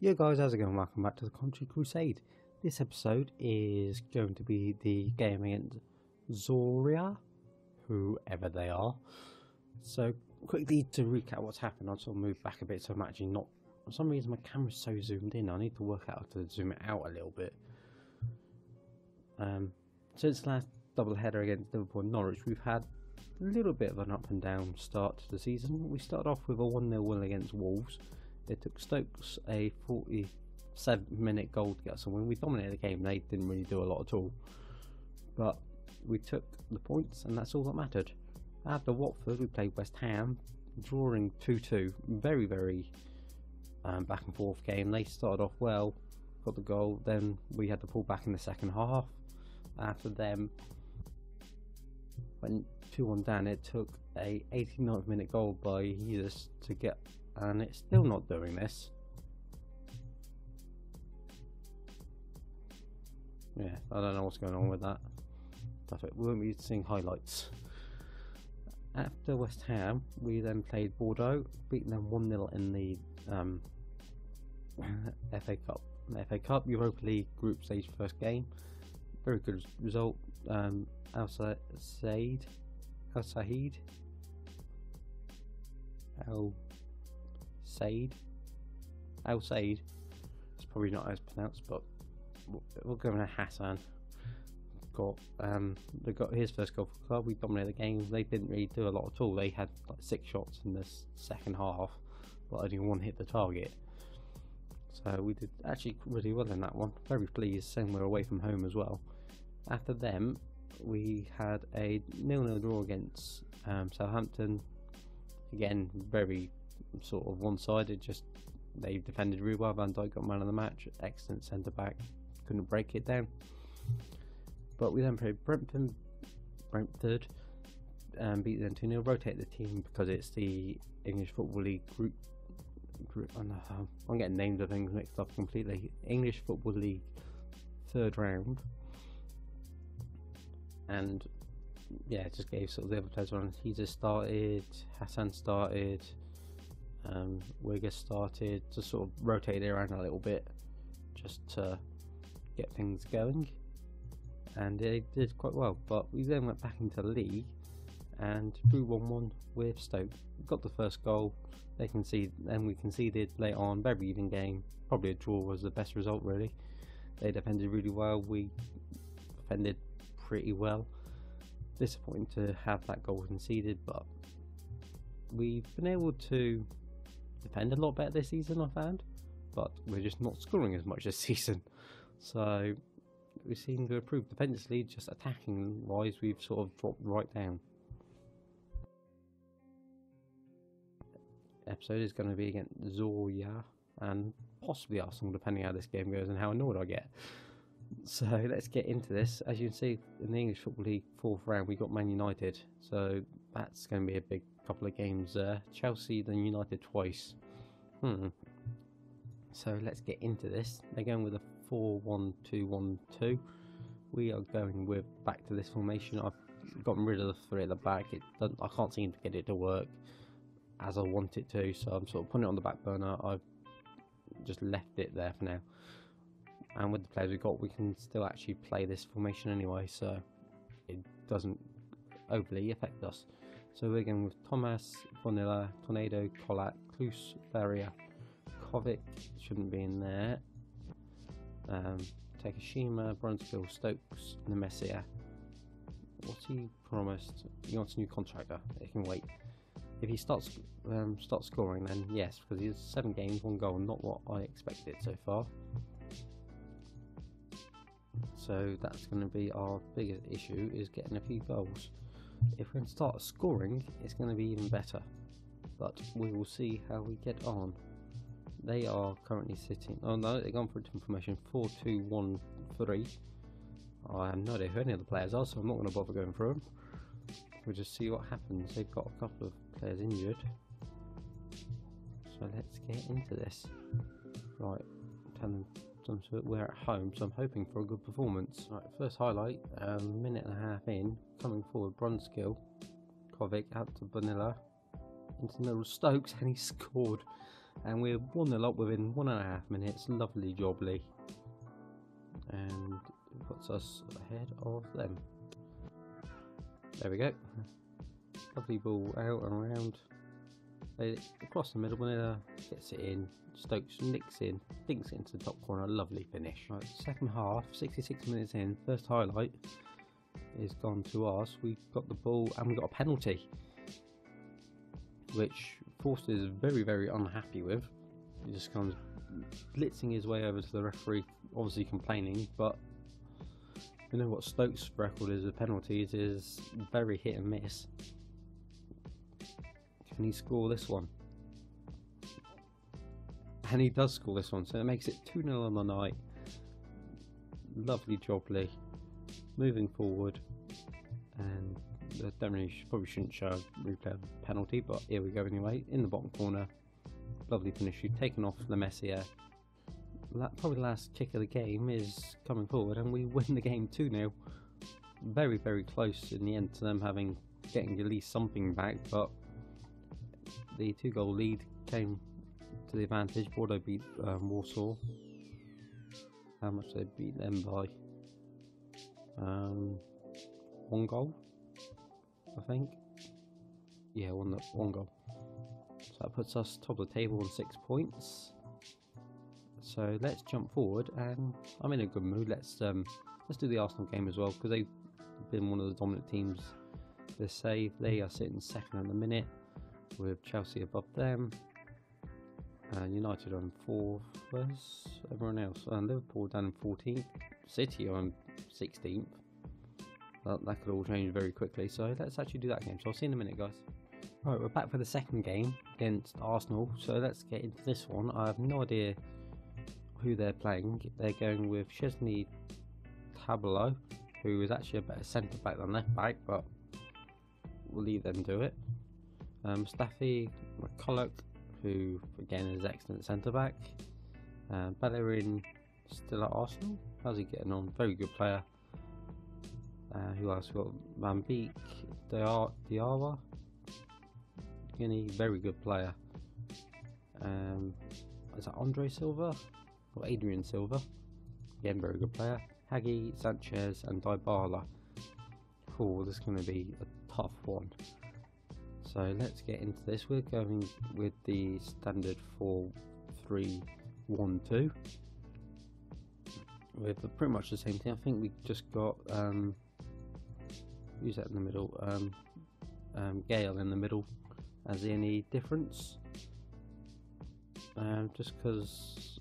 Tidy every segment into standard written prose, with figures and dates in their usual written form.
Yo guys, how's it going? Welcome back to the Coventry Crusade. This episode is going to be the game against Zoria, whoever they are. So quickly to recap what's happened, I'll sort of move back a bit so I'm actually not, for some reason my camera's so zoomed in, I need to work out how to zoom it out a little bit. Since the last double header against Liverpool and Norwich, we've had a little bit of an up and down start to the season. We started off with a 1-0 win against Wolves. It took Stokes a 47-minute goal to get us a win. We dominated the game. They didn't really do a lot at all, but we took the points, and that's all that mattered. After Watford, we played West Ham, drawing 2-2. Very back and forth game. They started off well, got the goal. Then we had to pull back in the second half. After them, went 2-1 down. It took a 89th minute goal by Jesus to get. And it's still not doing this. Yeah, I don't know what's going on with that. Perfect. We won't be seeing highlights. After West Ham, we then played Bordeaux, beating them 1-0 in the FA Cup. FA Cup, Europa League group stage first game. Very good result. Al Said. It's probably not as pronounced, but we'll go with Hassan. They got his first goal for the club. We dominated the game. They didn't really do a lot at all. They had like 6 shots in the second half, but only 1 hit the target. So we did actually really well in that one. Very pleased. Same, we're away from home as well. After them, we had a 0-0 draw against Southampton. Again, very sort of one-sided. Just they defended really well. Van Dijk got man of the match. Excellent centre back. Couldn't break it down. But we then played Brentford, beat them 2-0. Rotate the team because it's the English Football League group. I'm getting names of things mixed up completely. English Football League 3rd round. And yeah, just gave sort of the other players on. He just started. Hassan started. Wigger started. Just sort of rotated it around a little bit, just to get things going, and they did quite well. But we then went back into the league and drew 1-1 with Stoke. Got the first goal. They conceded, and we conceded later on. Very even game. Probably a draw was the best result really. They defended really well. We defended pretty well. Disappointing to have that goal conceded, but we've been able to defend a lot better this season, I found, but we're just not scoring as much this season. So we seem to improve defensively. Just attacking wise, we've sort of dropped right down. Episode is going to be against Zoria and possibly Arsenal, depending how this game goes and how annoyed I get. So let's get into this. As you can see, in the English Football League 4th round, we got Man United. So that's going to be a big couple of games there. Chelsea, then United twice. So let's get into this. They're going with a 4-1-2-1-2. We are going with back to this formation. I've gotten rid of the 3 at the back. I can't seem to get it to work as I want it to, so I'm sort of putting it on the back burner. I've just left it there for now. And with the players we've got, we can still actually play this formation anyway, so it doesn't overly affect us. So we're going with Thomas, Vanilla, Tornado, Collat, Klus, Barrier, Kovic, shouldn't be in there, Takashima, Brunskill, Stokes, Nemesia. What's he promised? He wants a new contractor. It can wait. If he starts scoring, then yes, because he's 7 games, 1 goal, not what I expected so far. So that's going to be our biggest issue, is getting a few goals. If we can start scoring, it's going to be even better. But we will see how we get on. They are currently sitting. Oh no, they're going for a different formation. 4-2-1-3. I have no idea who any of the players are, so I'm not going to bother going through them. We'll just see what happens. They've got a couple of players injured. So let's get into this. Right, tell them. We're at home, so I'm hoping for a good performance. Right, first highlight, minute and a half in, coming forward, Brunskill, Kovic out to Vanilla, into the middle of Stokes, and he scored. and we're 1-0 up within 1.5 minutes. Lovely job, Lee, and it puts us ahead of them. There we go. Lovely ball out and around. Across the middle, Manila gets it in. Stokes nicks in, dinks it into the top corner. Lovely finish. Right, second half, 66 minutes in. First highlight is gone to us. We got the ball and we got a penalty, which Forster is very unhappy with. He just comes blitzing his way over to the referee, obviously complaining, but you know what Stokes' record is with penalties is very hit and miss. Can he score this one? And he does score this one, so it makes it 2-0 on the night. Lovely job, Lee. Moving forward, and probably shouldn't show a replay of the penalty, but here we go anyway. In the bottom corner, lovely finish. You've taken off the Messier. Probably the last kick of the game is coming forward, and we win the game 2-0. Very close in the end to them getting at least something back, but the 2-goal lead came to the advantage. Bordeaux beat Warsaw. How much they beat them by? 1 goal, I think. Yeah, one goal. So that puts us top of the table on 6 points. So let's jump forward, and I'm in a good mood. Let's do the Arsenal game as well, because they've been one of the dominant teams this save. They are sitting second at the minute, with Chelsea above them, and United on 4th. Where's everyone else? Liverpool down in 14th, City on 16th. That could all change very quickly, so let's actually do that game. So I'll see you in a minute, guys. Right, we're back for the second game against Arsenal, so let's get into this one. I have no idea who they're playing. They're going with Chesney Dybala, who is actually a better centre back than left back, but we'll leave them do it. Mustafi McCulloch, who again is excellent centre back. Bellerin still at Arsenal. How's he getting on? Very good player. Who else? We've got Van Beek, Diarra, Guinea, very good player. Is that Andre Silva or Adrian Silva? Again, very good player. Hagi, Sanchez, and Dybala. Oh, this is going to be a tough one. So let's get into this. We're going with the standard 4-3-1-2 with pretty much the same thing. I think we just got who's that in the middle? Gale in the middle as the only difference. Just because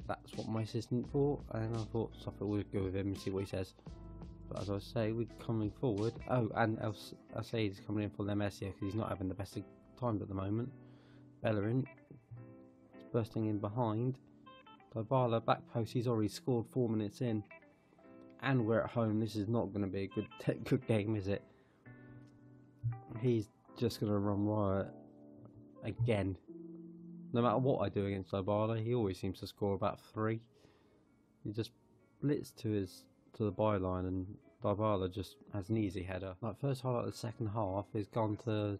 that's what my assistant thought, and I thought Suffolk would go with him and see what he says. But as I say, we're coming forward. Oh, and I say he's coming in for the Messier because he's not having the best of times at the moment. Bellerin is bursting in behind. Dybala back post. He's already scored 4 minutes in, and we're at home. This is not going to be a good game, is it? He's just going to run riot again. No matter what I do against Dybala, he always seems to score about 3. He just blitzed to the byline, and Dybala just has an easy header. Like, first highlight of the second half is gone to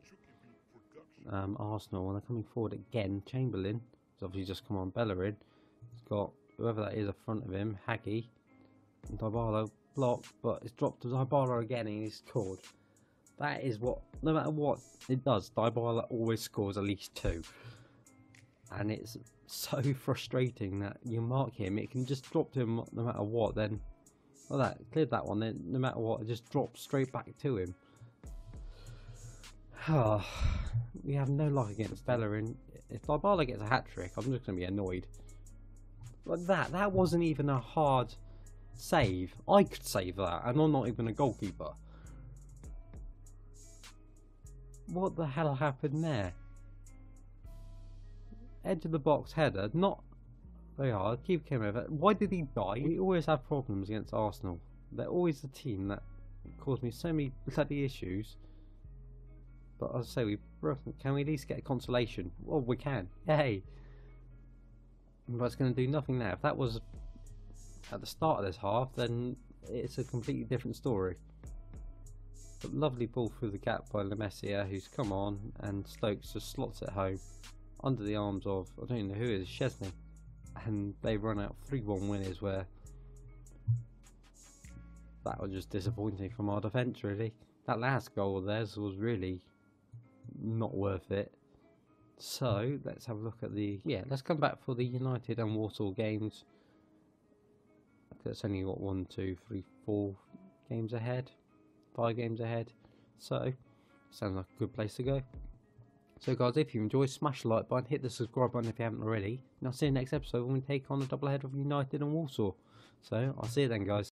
Arsenal, and they're coming forward again. Chamberlain has obviously just come on. Bellerin. He's got whoever that is in front of him, Hagi. And Dybala blocked, but it's dropped to Dybala again, and he's scored. That is what, no matter what it does, Dybala always scores at least 2. And it's so frustrating that you mark him, it can just drop to him no matter what. Then, well, that cleared that one. Then, no matter what, it just drops straight back to him. We have no luck against Bellerin. If Dybala gets a hat trick, I'm just going to be annoyed. But that wasn't even a hard save. I could save that, and I'm not even a goalkeeper. What the hell happened there? Edge of the box header, not very hard. Keeper came over. Why did he die? We always have problems against Arsenal. They're always the team that caused me so many bloody issues. But as I say, can we at least get a consolation? Well, we can. Yay! But it's going to do nothing now. If that was at the start of this half, then it's a completely different story. But lovely ball through the gap by Le Messier, who's come on, and Stokes just slots it home. under the arms of, I don't even know who it is, Chesney, and they run out 3-1 winners, where that was just disappointing from our defence, really. That last goal of theirs was really not worth it. So let's have a look at let's come back for the United and Walsall games. It's only got 1, 2, 3, 4 games ahead, 5 games ahead. So sounds like a good place to go. So guys, if you enjoyed, smash the like button, hit the subscribe button if you haven't already, and I'll see you next episode when we take on a double header of United and Walsall. So I'll see you then, guys.